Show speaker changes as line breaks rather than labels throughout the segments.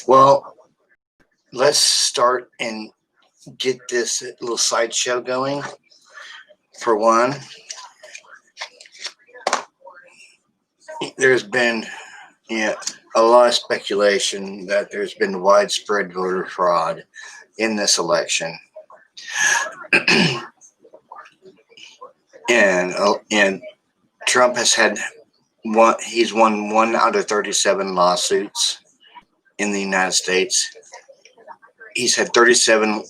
Well, let's start and get this little sideshow going. For one, there's been a lot of speculation that there's been widespread voter fraud in this election, and Trump has had one. He's won 1 out of 37 lawsuits in the United States. He's had 37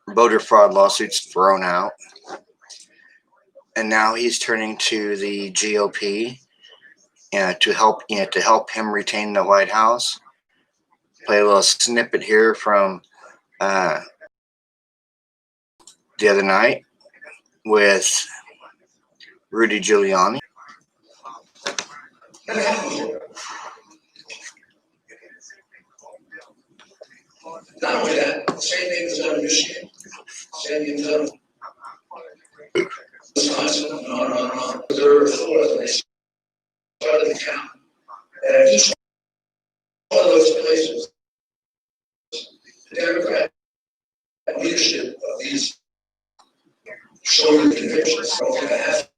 voter fraud lawsuits thrown out, and now he's turning to the GOP to help him retain the White House. Play a little snippet here from the other night with Rudy Giuliani.
Not only that, same thing is done in Michigan, same thing is done in Wisconsin, and on and on and on. There are Florida, they started the count. And at each one of those places, the Democrat leadership of these shoulder convictions are going to have.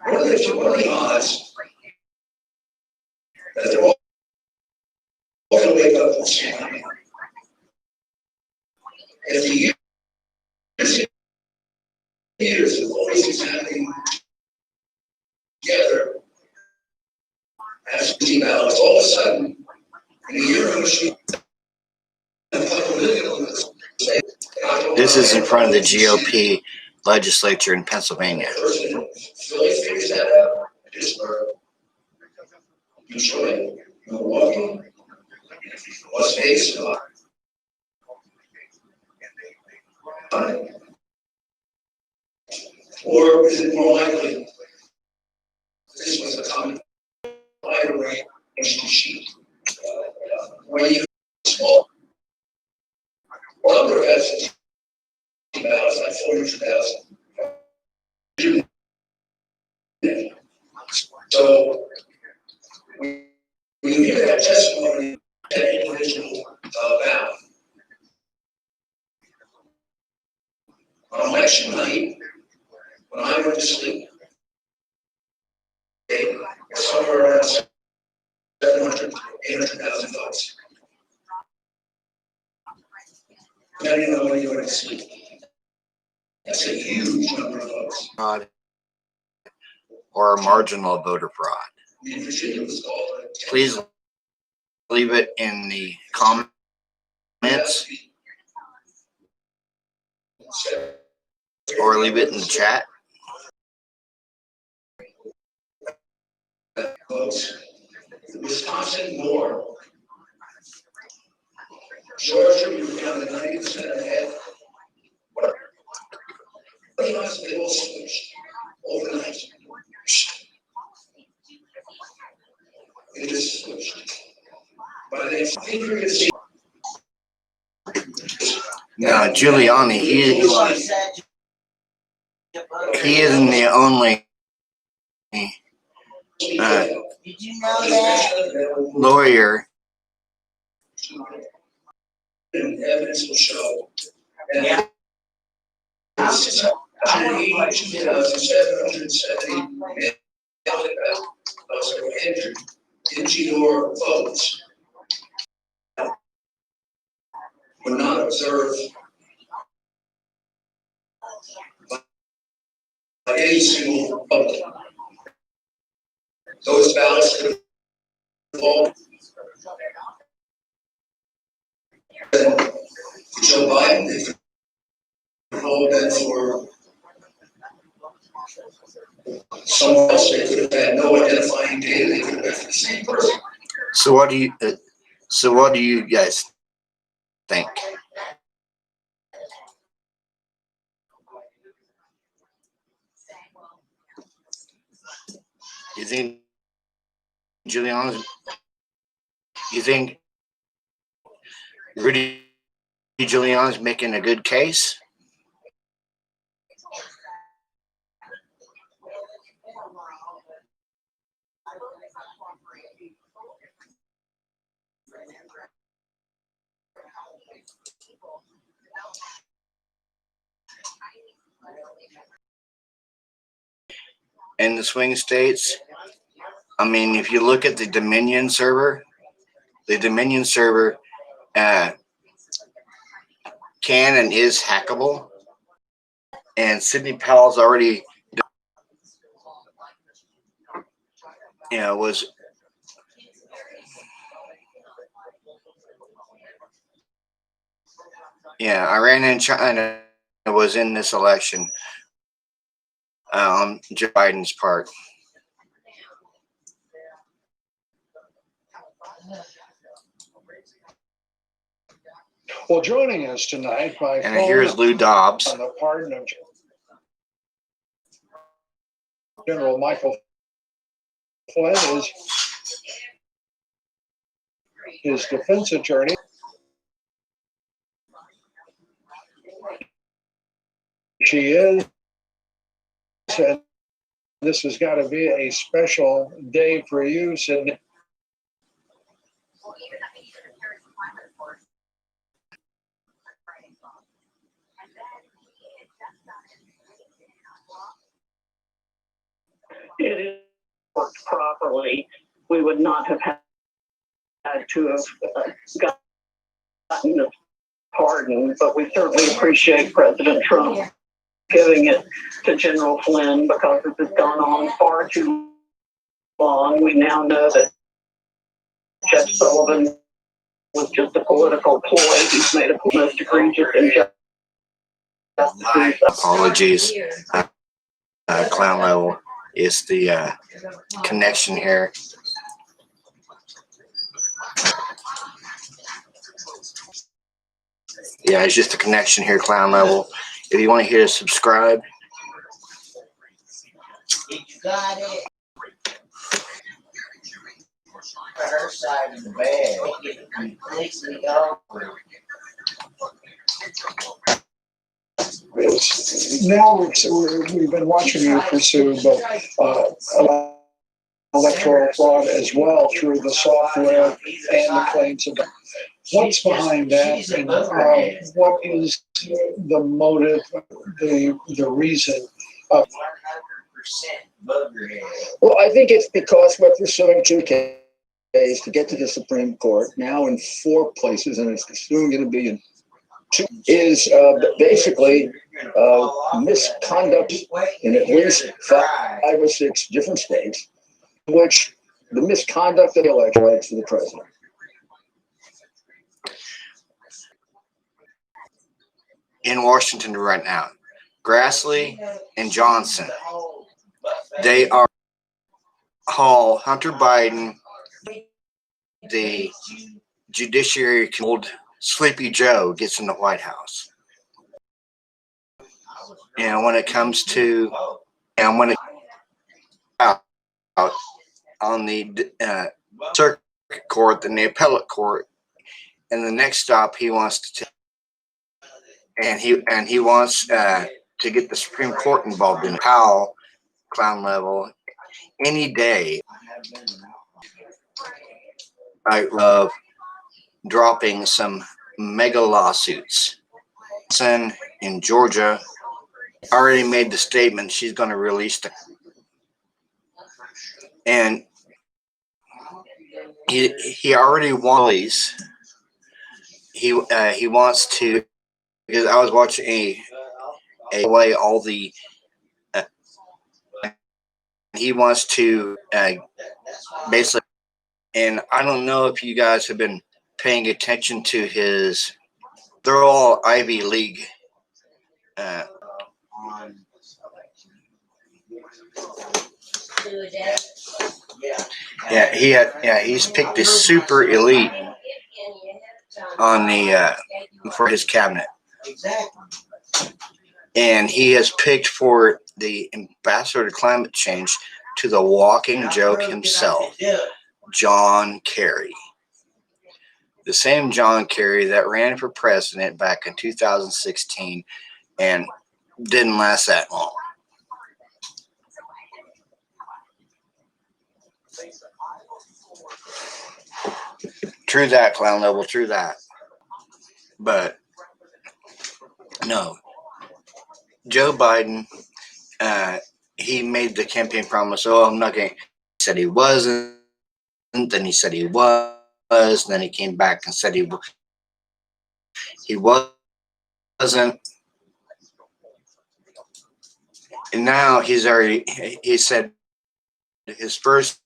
What are the odds that they're all going to wake up and say, if the years of all these happening together as 15 ballots, all of a sudden, in a year or two,
this is in front of the GOP legislature in Pennsylvania.
Philly figures that out. Pittsburgh, Detroit, Milwaukee, Las Vegas, or is it more likely this was a common rate sheet where you small number of absentee ballots, like 400,000. So when you hear that testimony, that individual ballot on election night, when I went to sleep, somewhere around 700, 800,000 votes. Depending on when you went to sleep. That's a huge number of votes.
Or marginal voter fraud. Please leave it in the comments. Or leave it in the chat.
Wisconsin, more. Georgia, you were down to 90% ahead. They all switched overnight. It just switched. But I think you're going to see.
Now, Giuliani, he isn't the only lawyer.
Evidence will show that 182,770 ballots were entered into your votes were not observed by any single vote. Those ballots could have all for Joe Biden, they could have all been for someone else. They could have had no identifying data. They could have been for the same person.
So what do you guys think? You think Giuliani? You think Rudy Giuliani's making a good case? in the swing states. I mean, if you look at the Dominion server uh, can and is hackable. And Sidney Powell's already, was Iran and China was in this election on Joe Biden's part.
Well, joining us tonight by
And
phone
here's Lou Dobbs.
on the pardon of General Michael Flynn is his defense attorney. She is, and this has got to be a special day for you, Sidney.
It is worked properly, we would not have had to have gotten the pardon, but we certainly appreciate President Trump giving it to General Flynn because this has gone on far too long. We now know that Jeff Sullivan was just a political ploy. He's made a most egregious injustice.
Apologies. Clown level is the connection here. Yeah, it's just a connection here, clown level. If you want to hear us, subscribe.
You got it. Her side of the bed. It completely over.
Now we've been watching you pursue both electoral fraud as well through the software and the claims about what's behind that, and what is the motive, the reason.
100% booger head.
Well, I think it's because we're pursuing two cases to get to the Supreme Court now in 4 places, and it's soon going to be in 2, is basically misconduct in at least 5 or 6 different states, which the misconduct of the election relates to the president.
In Washington right now, Grassley and Johnson, they are Hall, Hunter Biden, the judiciary old Sleepy Joe gets in the White House. And when it comes to, and when it out on the circuit court and the appellate court, and the next stop he wants to, and he wants to get the Supreme Court involved in Powell, clown level, any day. I love dropping some mega lawsuits. In Georgia already made the statement she's going to release the, and he already wants, he wants to, because I was watching a way all the he wants to basically, and I don't know if you guys have been paying attention to his, they're all Ivy League he's picked a super elite on the for his cabinet. And he has picked for the ambassador to climate change to the walking joke himself, John Kerry. The same John Kerry that ran for president back in 2016 and didn't last that long. True that, clown level, true that. But no, Joe Biden he made the campaign promise. Oh, I'm not going. He said he wasn't. Then he said he was. And then he came back and said he wasn't. And now he said his first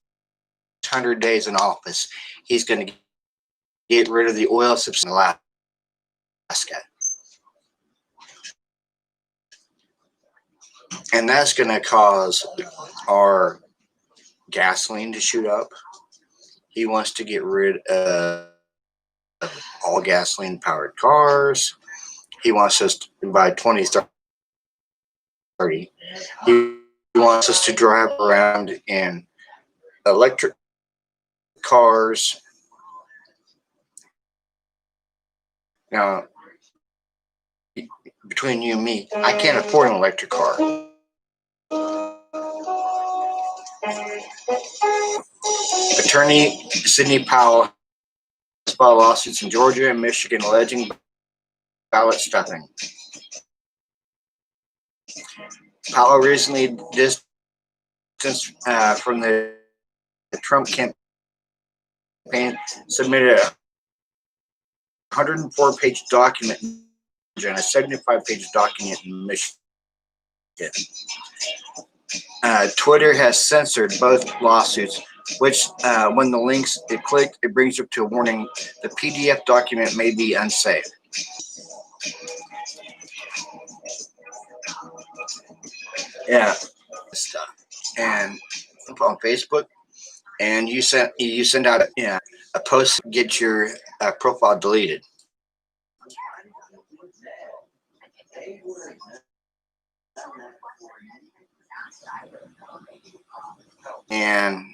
100 days in office, he's going to get rid of the oil subsidy in Alaska. And that's going to cause our gasoline to shoot up. He wants to get rid of all gasoline powered cars. He wants us to, by 2030, he wants us to drive around in electric cars. Now, between you and me, I can't afford an electric car. Attorney Sidney Powell has filed lawsuits in Georgia and Michigan alleging ballot stuffing. Powell recently distanced from the Trump campaign, submitted a 104-page document and a 75-page document in Michigan. Twitter has censored both lawsuits, which when the links it click, it brings up to a warning. The PDF document may be unsafe. Yeah, stuff. And on Facebook, and you send out a post, get your profile deleted. And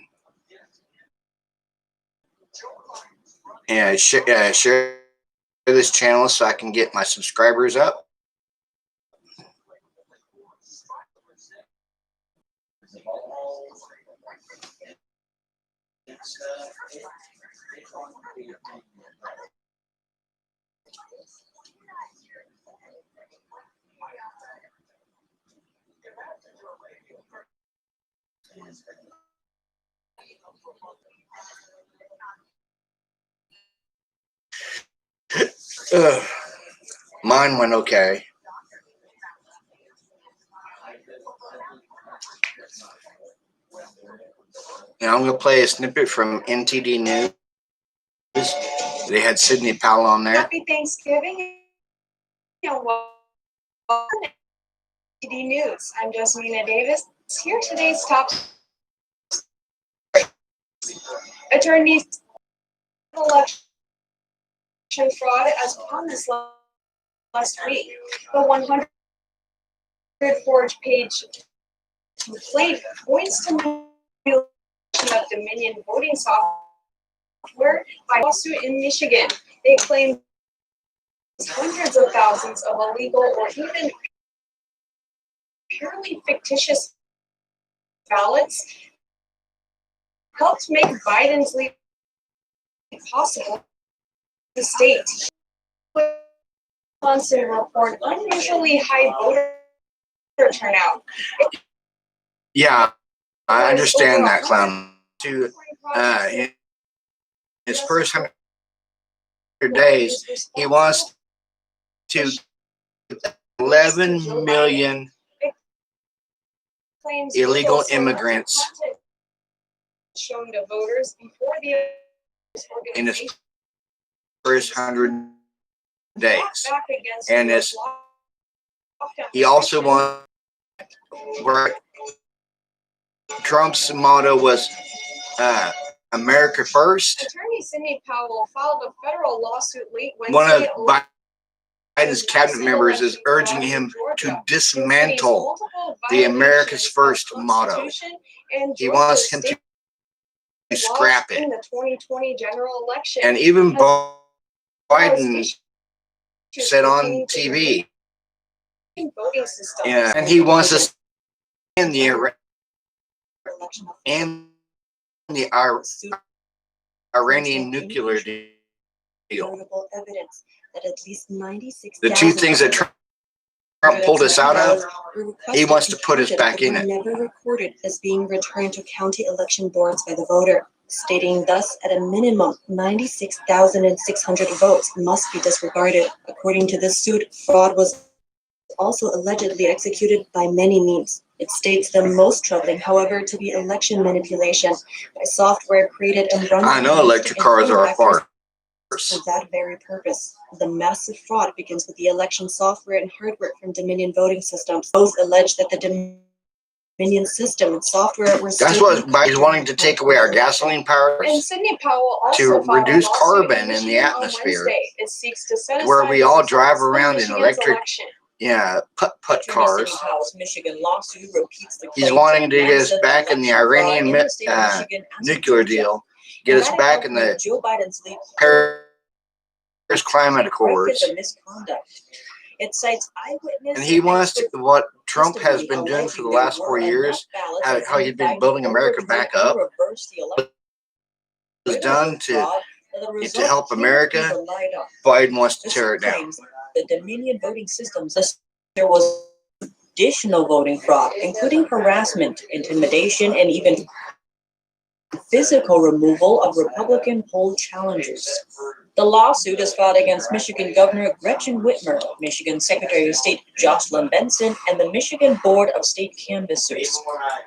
share this channel so I can get my subscribers up. Mine went okay. Now I'm going to play a snippet from NTD News. They had Sidney Powell on there.
Happy Thanksgiving and welcome to NTD News. I'm Jasmina Davis. Here today's top attorneys election fraud as promised last week. The 104-page complaint points to manipulation of Dominion voting software by lawsuit in Michigan. They claim hundreds of thousands of illegal or even purely fictitious ballots helped make Biden's lead possible. The state Wisconsin report unusually high voter turnout.
Yeah, I understand that, clown. To in his first 100 days, he wants to 11 million illegal immigrants
shown to voters before the
in his first 100 days. And he also wants, where Trump's motto was America First.
Attorney Sidney Powell filed a federal lawsuit late Wednesday.
One of Biden's cabinet members is urging him to dismantle the America's First motto. He wants him to scrap it.
In the 2020 general election.
And even Biden said on TV, yeah, and he wants us in the Iranian nuclear deal.
Evidence that at least 96
The two things that Trump Trump pulled us out of, he wants to put us back in it.
Never recorded as being returned to county election boards by the voter, stating thus at a minimum 96,600 votes must be disregarded. According to this suit, fraud was also allegedly executed by many means. It states the most troubling, however, to be election manipulation by software created and run.
I know electric cars are a farce.
For that very purpose. The massive fraud begins with the election software and hardware from Dominion voting systems. Those allege that the Dominion system and software were.
That's what Biden's wanting to take away our gasoline powers.
And Sidney Powell also
To
filed a
reduce
lawsuit
carbon in the
Michigan on
atmosphere,
Wednesday. It seeks to set
where
aside
we
the
all
results
drive
of
around in
Michigan's
electric,
election.
putt cars.
Powell's Michigan lawsuit repeats the
He's
claims
wanting
of
to get us
massive
back in the
election fraud
Iranian
in the state of Michigan as of
nuclear
Georgia.
deal, get us back in the
Joe Biden's lead
Paris Climate Accords.
the misconduct. It cites eyewitness
And he wants to,
expert
what Trump has
testimony
been doing for the
alleging
last
there
4
were
years,
enough ballots
how
that
he's been
Biden
building America back up,
overturned and reversed the election.
was done to
Fraud, the result
help
cannot
America.
be relied on.
Biden wants to
The
tear it
suit
down.
claims the Dominion voting systems, there was additional voting fraud, including harassment, intimidation, and even physical removal of Republican poll challengers. The lawsuit is filed against Michigan Governor Gretchen Whitmer, Michigan Secretary of State Jocelyn Benson, and the Michigan Board of State Canvassers.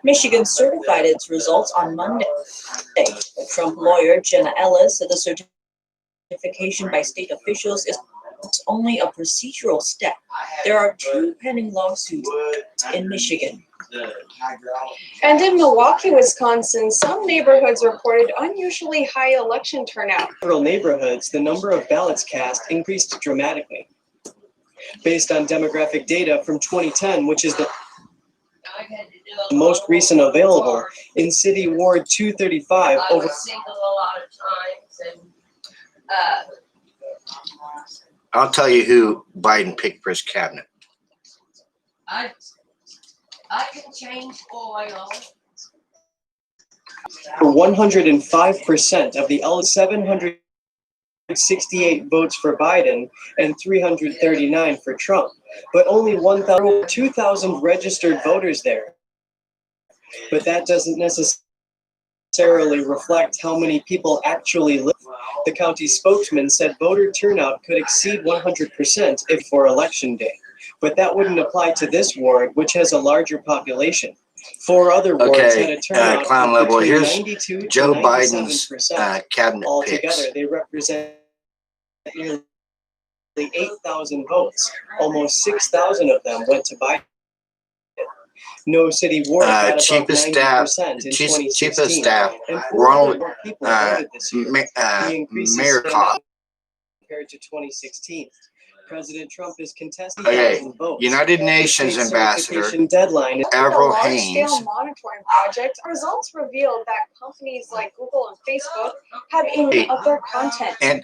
Michigan certified its results on Monday. The Trump lawyer Jenna Ellis said the certification by state officials is only a procedural step. There are 2 pending lawsuits in Michigan.
And in Milwaukee, Wisconsin, some neighborhoods reported unusually high election turnout.
In several neighborhoods, the number of ballots cast increased dramatically. Based on demographic data from 2010, which is the most recent available, in City Ward 235, over
I'll tell you who Biden picked for his cabinet.
I can change oil.
105% of the 768 votes for Biden and 339 for Trump, but only 2,000 registered voters there. But that doesn't necessarily reflect how many people actually live. The county spokesman said voter turnout could exceed 100% if for election day, but that wouldn't apply to this ward, which has a larger population. 4 other wards had a turnout
clown
of
level.
between
Here's
92 to
Joe
97%.
Biden's cabinet
Altogether,
picks.
they represent nearly 8,000 votes. Almost 6,000 of them went to Biden. No city ward got above
Chief of Staff,
90% in
Chief
2016.
of Staff,
And 400
Ronald,
more people voted this year. The increase is
Mayor
stand
Koch.
out compared to 2016. President Trump is contesting
Okay,
1,000 votes.
United
The
Nations
state
Ambassador
certification deadline is
Avril
The large-scale
Haines
monitoring project results revealed that companies like Google and Facebook have aimed of their content.
and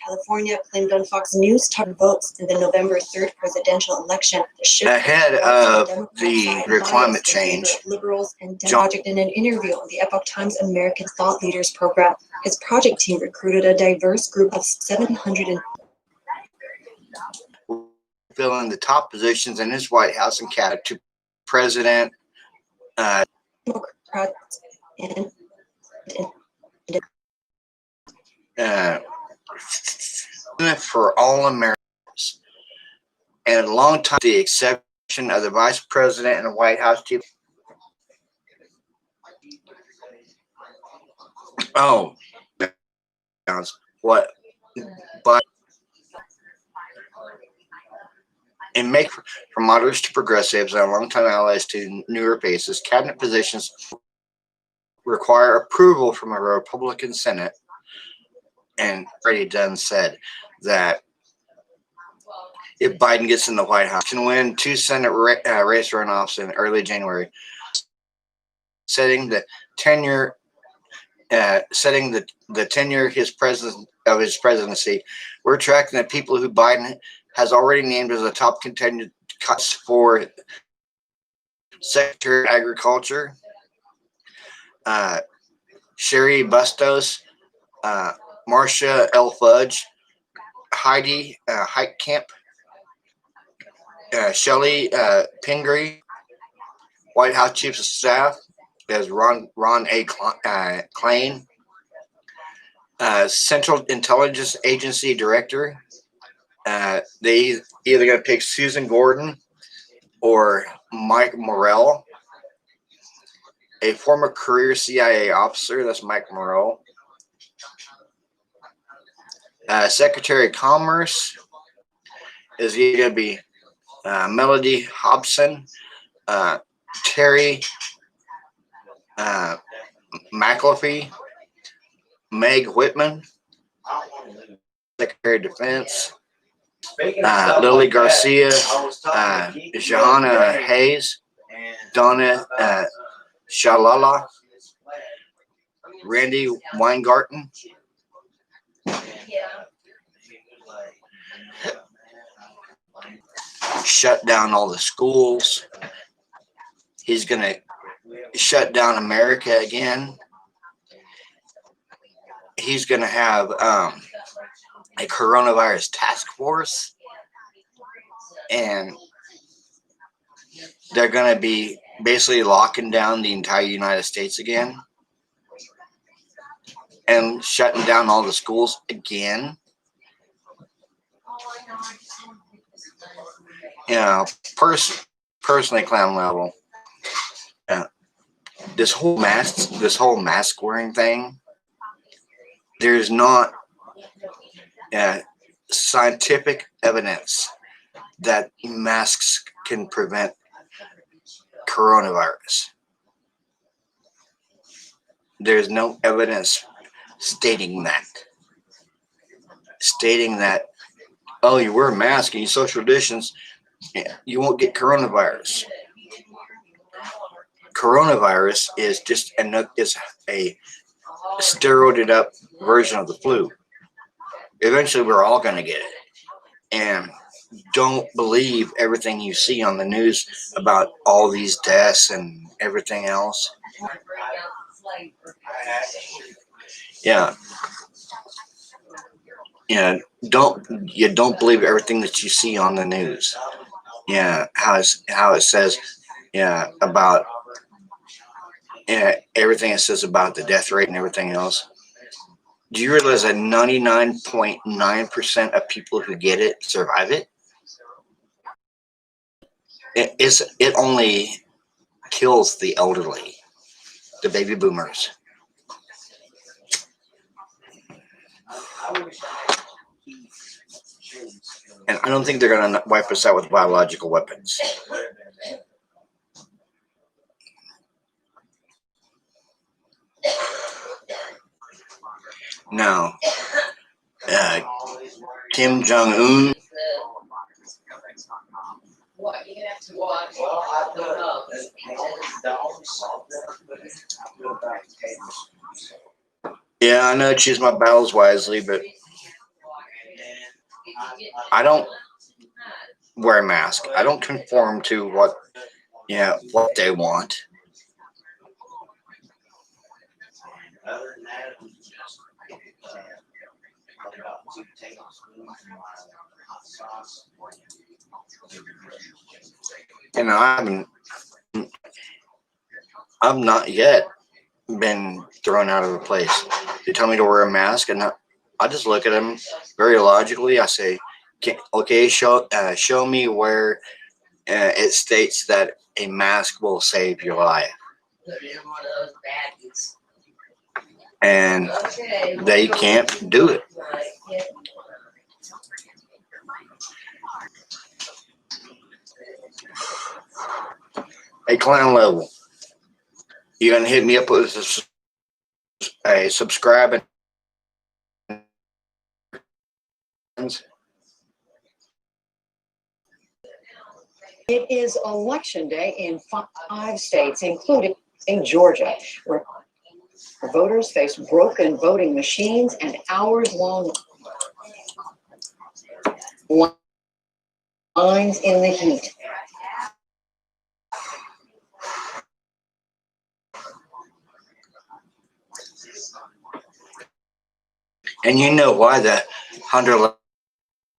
California claimed on Fox News targeted votes in the November 3rd presidential election. The shift
ahead
towards
of
Democrat
the
side
climate
bias in favor
change.
of liberals and
John-
project in an interview on the Epoch Times American Thought Leaders program. His project team recruited a diverse group of 700
filling the top positions in his White House and cabinet to President
Democrats and
for all Americans, and a long time, the exception of the Vice President and the White House team. Oh, what? But and make from moderates to progressives and longtime allies to newer faces, cabinet positions require approval from a Republican Senate. And Freddie Dunn said that if Biden gets in the White House, can win 2 Senate race runoffs in early January, setting the tenure his presidency. We're tracking the people who Biden has already named as the top contenders for Secretary of Agriculture, Sherry Bustos, Marcia L. Fudge, Heidi Heitkamp, Shelley Pingree. White House Chief of Staff is Ron A. Klain. Central Intelligence Agency Director. They either going to pick Susan Gordon or Mike Morrell. A former career CIA officer, that's Mike Morrell. Secretary of Commerce is either going to be Melody Hobson, Terry McAfee, Meg Whitman, Secretary of Defense, Lily Garcia, Johanna Hayes, Donna Shalala, Randy Weingarten, shut down all the schools. He's going to shut down America again. He's going to have a coronavirus task force, and they're going to be basically locking down the entire United States again and shutting down all the schools again. You know, personally, clown level. This whole mask wearing thing. There's not scientific evidence that masks can prevent coronavirus. There's no evidence stating that. Oh, you wear a mask and you social distance, you won't get coronavirus. Coronavirus is just a steroided up version of the flu. Eventually, we're all going to get it. And don't believe everything you see on the news about all these deaths and everything else. Yeah. Don't believe everything that you see on the news. Yeah, how it says, about everything it says about the death rate and everything else. Do you realize that 99.9% of people who get it survive it? It only kills the elderly, the baby boomers. And I don't think they're going to wipe us out with biological weapons. Now, Kim Jong-un. Yeah, I know, choose my battles wisely, but I don't wear a mask. I don't conform to what they want. And I've not yet been thrown out of a place. They tell me to wear a mask, and I just look at them very logically. I say, okay, show me where it states that a mask will save your life. And they can't do it. A clown level. You're going to hit me up with a subscribe.
It is election day in 5 states, including in Georgia, where voters face broken voting machines and hours-long lines in the heat.
And you know why the Hunter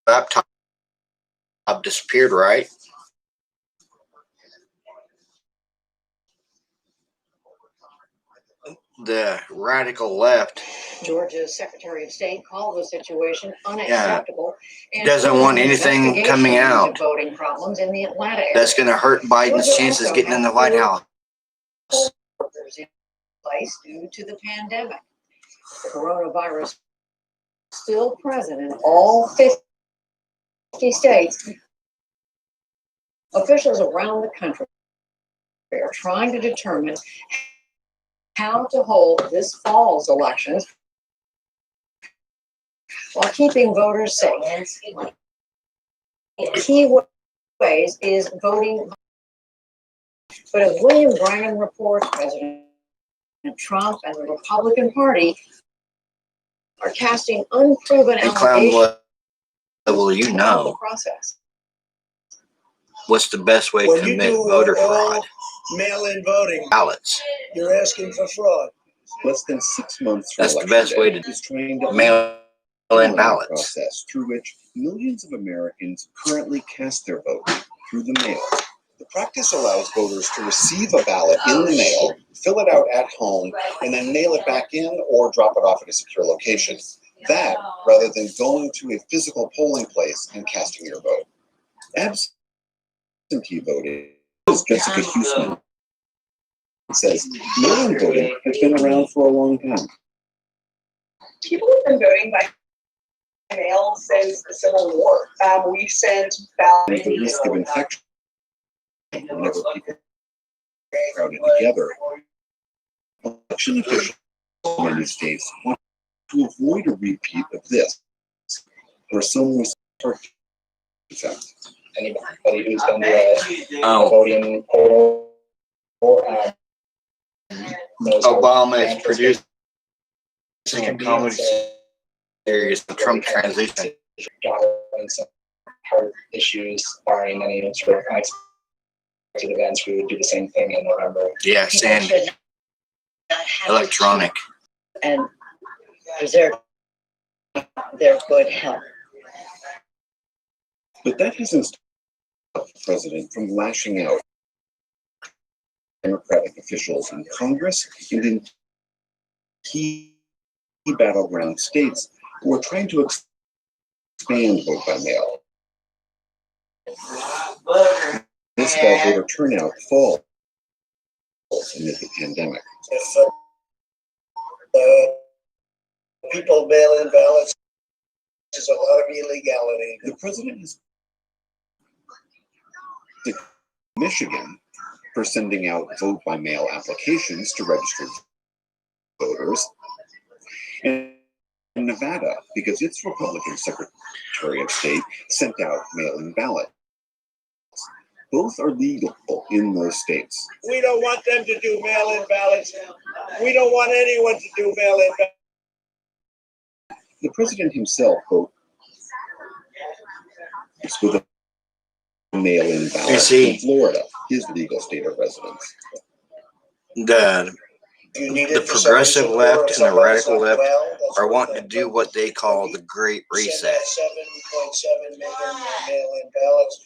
laptop disappeared, right? the radical left
Georgia's Secretary of State called the situation unacceptable. And
doesn't
ordered
want
an
anything
investigation
coming
into
out
voting problems in the Atlanta area.
that's going to hurt Biden's chances getting in the White House.
Workers in place due to the pandemic. The coronavirus still present in all 50 states. Officials around the country are trying to determine how to hold this fall's elections while keeping voters safe. Key ways is voting. But as William Brangham reports, President Trump and the Republican Party are casting unproven
And clown
allegations
level, you
about the
know,
process.
what's the best way
When
to
you
commit
do
voter
all
fraud?
mail-in voting,
Ballots.
you're asking for fraud.
Less than 6 months from
That's the
election
best way
day
to
is trying to
mail-in ballots.
process through which millions of Americans currently cast their vote through the mail. The practice allows voters to receive a ballot in the mail, fill it out at home, and then mail it back in or drop it off at a secure location. That, rather than going to a physical polling place and casting your vote. Absentee voting, as Jessica Huseman says, mail-in voting has been around for a long time.
People have been voting by mail since the Civil War. We sent ballots.
The risk of infection whenever people crowded together. Election officials in many states want to avoid a repeat of this, where someone was charged.
Anybody who's been to a voting poll knows how
Obama is
dangerous
producing a comedy series, the Trump transition.
and some hard issues, barring any sort of unexpected events. We would do the same thing in November.
Yes,
People
and
should not have
electronic.
and preserve their good health.
But that hasn't stopped the president from lashing out Democratic officials in Congress and in key battleground states who are trying to expand vote by mail. This voter turnout falls amid the pandemic.
If people mail in ballots, there's a lot of illegality.
The president has Michigan for sending out vote by mail applications to registered voters, and Nevada because its Republican Secretary of State sent out mail-in ballots. Both are legal in those states.
We don't want them to do mail-in ballots. We don't want anyone to do mail-in ballots.
The president himself votes with a mail-in ballot
You see,
in Florida, his legal state of residence.
The progressive left and the radical left are wanting to do what they call the Great Reset.
7.7 million mail-in ballots.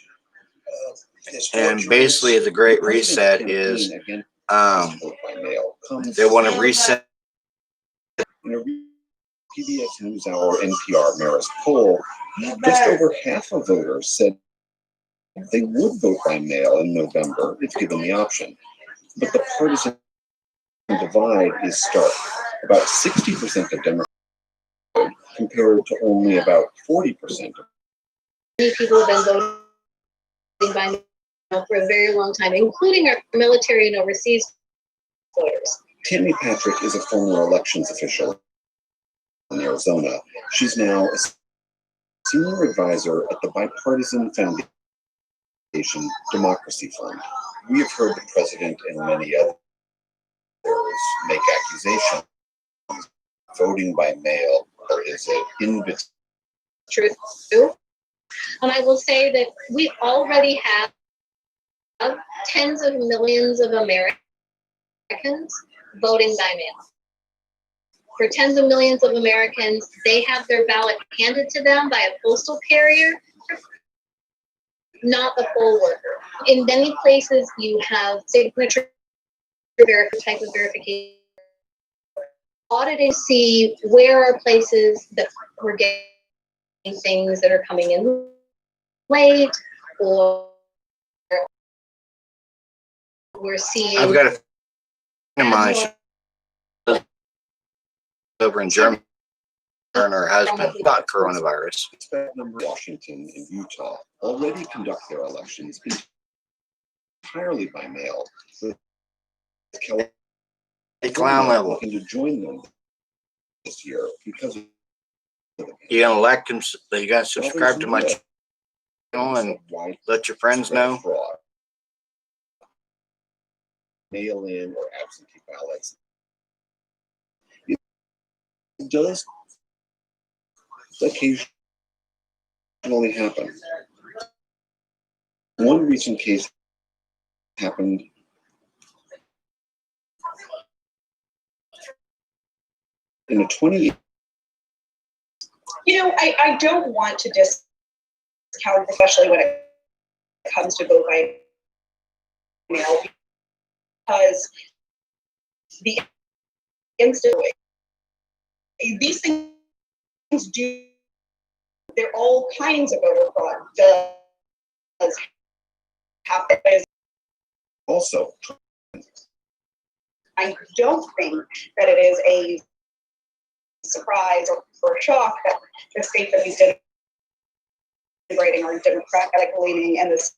And basically, the Great Reset is
vote by mail comes
they want to reset.
in a PBS NewsHour NPR Marist poll. Just over half of voters said they would vote by mail in November if given the option. But the partisan divide is stark. About 60% of Democrats compared to only about 40%.
Many people have been voting by mail for a very long time, including our military and overseas voters.
Tammy Patrick is a former elections official in Arizona. She's now a senior advisor at the bipartisan foundation Democracy Fund. We have heard the president and many others make accusations. Voting by mail, or is it invitation?
True. And I will say that we already have tens of millions of Americans voting by mail. For tens of millions of Americans, they have their ballot handed to them by a postal carrier, not the poll worker. In many places, you have signature type of verification auditing, see where are places that we're getting things that are coming in late, or we're seeing.
I've got a friend of mine over in Germany, her and her husband got coronavirus.
Washington and Utah already conduct their elections entirely by mail. With California
A clown level.
looking to join them this year because of
You gonna elect them, you gotta subscribe to my channel and let your friends know.
fraud, mail-in or absentee ballots. It does occasionally happen. One recent case happened in a 20.
You know, I don't want to discount, especially when it comes to vote by mail, because the instant these things do, there are all kinds of voter fraud does happen.
Also,
I don't think that it is a surprise or shock that the states that he's denigrating are Democratic leaning, and the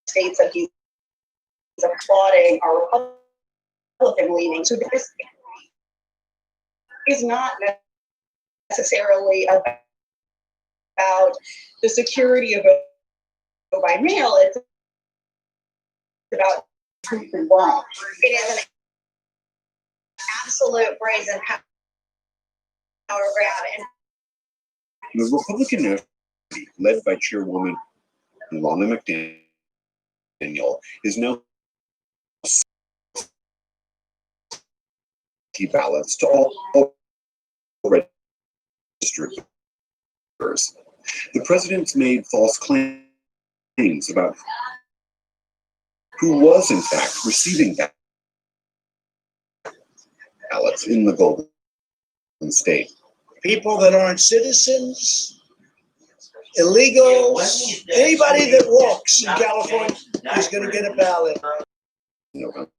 states that he's applauding are Republican leaning. So this is not necessarily about the security of vote by mail. It's about truth and wrong. It is an absolute brazen power grab.
the Republican National Committee, led by Chairwoman Lana McDaniel, is now ballots to all registered voters. The president's made false claims about who was in fact receiving ballots in the Golden State.
People that aren't citizens, illegals, anybody that walks in California is going to get a ballot.
November.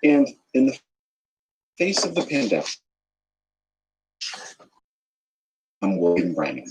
And in the face of the pandemic, I'm William Brannan.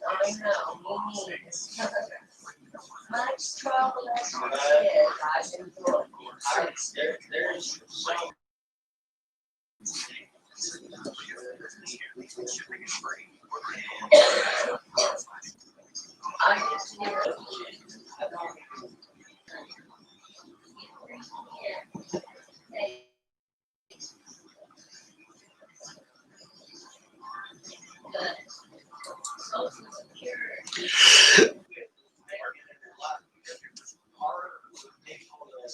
I know. Much trouble as a kid, I've enjoyed it. There's I just hear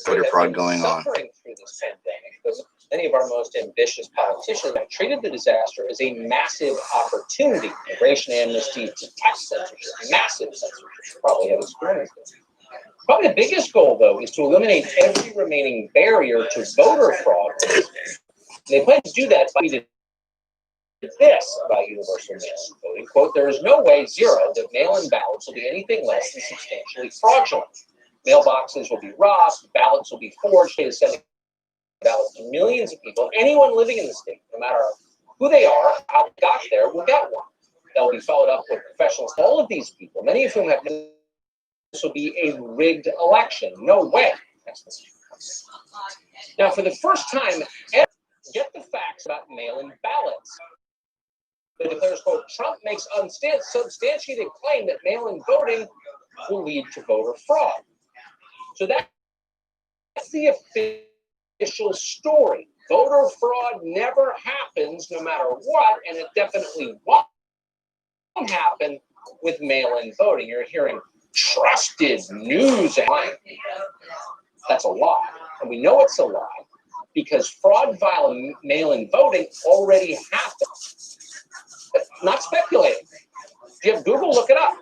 Voter fraud going on.
Suffering through this pandemic, because many of our most ambitious politicians have treated the disaster as a massive opportunity. Immigration amnesty to tax censorship, massive censorship. You probably have experienced this. Probably the biggest goal, though, is to eliminate every remaining barrier to voter fraud. And they plan to do that by this about universal mail-in voting. Quote, there is no way, zero, that mail-in ballots will be anything less than substantially fraudulent. Mailboxes will be robbed, ballots will be forged, they sending ballots to millions of people. Anyone living in the state, no matter who they are, how they got there, will get one. They'll be followed up with professionals. All of these people, many of whom have this will be a rigged election. No way. Now, for the first time, get the facts about mail-in ballots. It declares, quote, Trump makes unsubstantiated claim that mail-in voting will lead to voter fraud. So that That's the official story. Voter fraud never happens no matter what, and it definitely won't happen with mail-in voting. You're hearing trusted news. That's a lie. And we know it's a lie because fraud via mail-in voting already happens. Not speculating. If you have Google, look it up.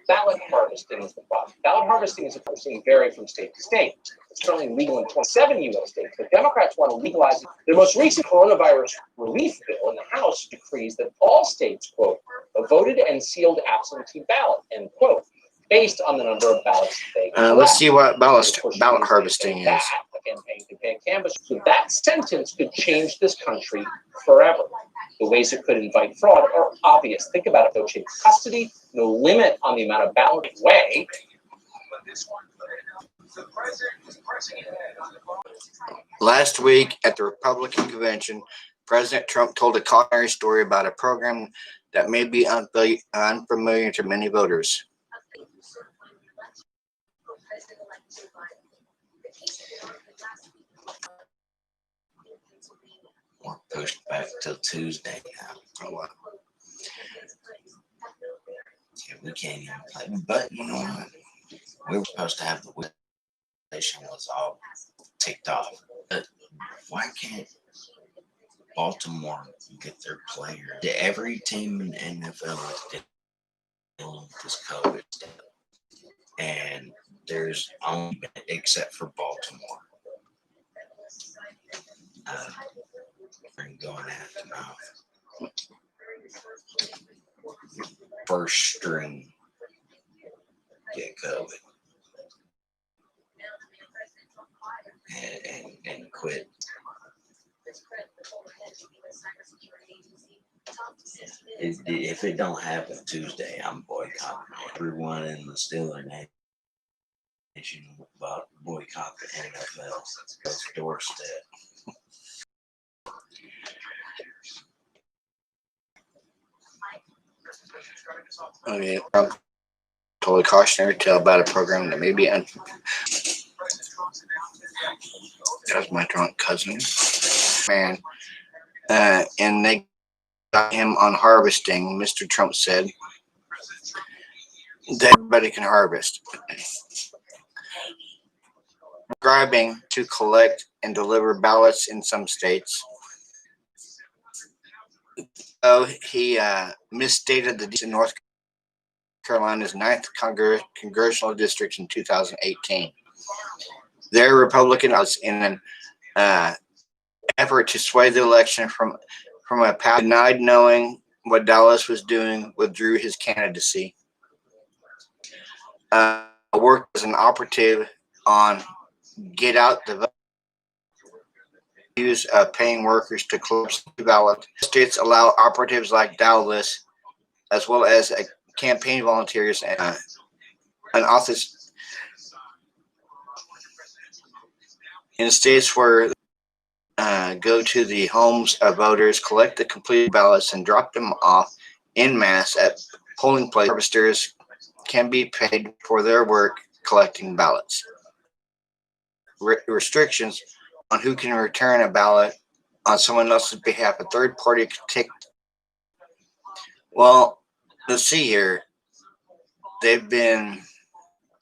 Ballot harvesting is the problem. Ballot harvesting is a vary from state to state. It's currently legal in 27 U.S. states, but Democrats want to legalize it. The most recent coronavirus relief bill in the House decrees that all states, quote, a voted and sealed absentee ballot, end quote, based on the number of ballots they collect.
Let's see what ballot harvesting is.
The campaign campaign canvas. So that sentence could change this country forever. The ways it could invite fraud are obvious. Think about it, no chain of custody, no limit on the amount of ballot way.
Last week at the Republican convention, President Trump told a cautionary story about a program that may be unfamiliar to many voters.
We're pushed back till Tuesday now.
Oh, wow.
Yeah, we can't even play. But you know what? We were supposed to have the station was all ticked off. But why can't Baltimore get their player? Every team in the NFL is dealing with this COVID stuff. And there's only been, except for Baltimore. Going at the mouth. First string get COVID and quit. If it don't happen Tuesday, I'm boycotting everyone in the Steeler Nation. Boycott the NFL. That's doorstep.
Okay, Trump told a cautionary tale about a program that may be that was my drunk cousin, man. And they got him on harvesting. Mr. Trump said that everybody can harvest. Prescribing to collect and deliver ballots in some states. Oh, he misstated the in North Carolina's 9th congressional district in 2018. Their Republicans, in an effort to sway the election from a path, denied knowing what Dallas was doing, withdrew his candidacy. Worked as an operative on Get Out the Vote. Use of paying workers to collect ballots. States allow operatives like Dallas, as well as campaign volunteers and an office in states where go to the homes of voters, collect the complete ballots, and drop them off en masse at polling places. Harvesters can be paid for their work collecting ballots. Restrictions on who can return a ballot on someone else's behalf. A third party could take. Well, let's see here. They've been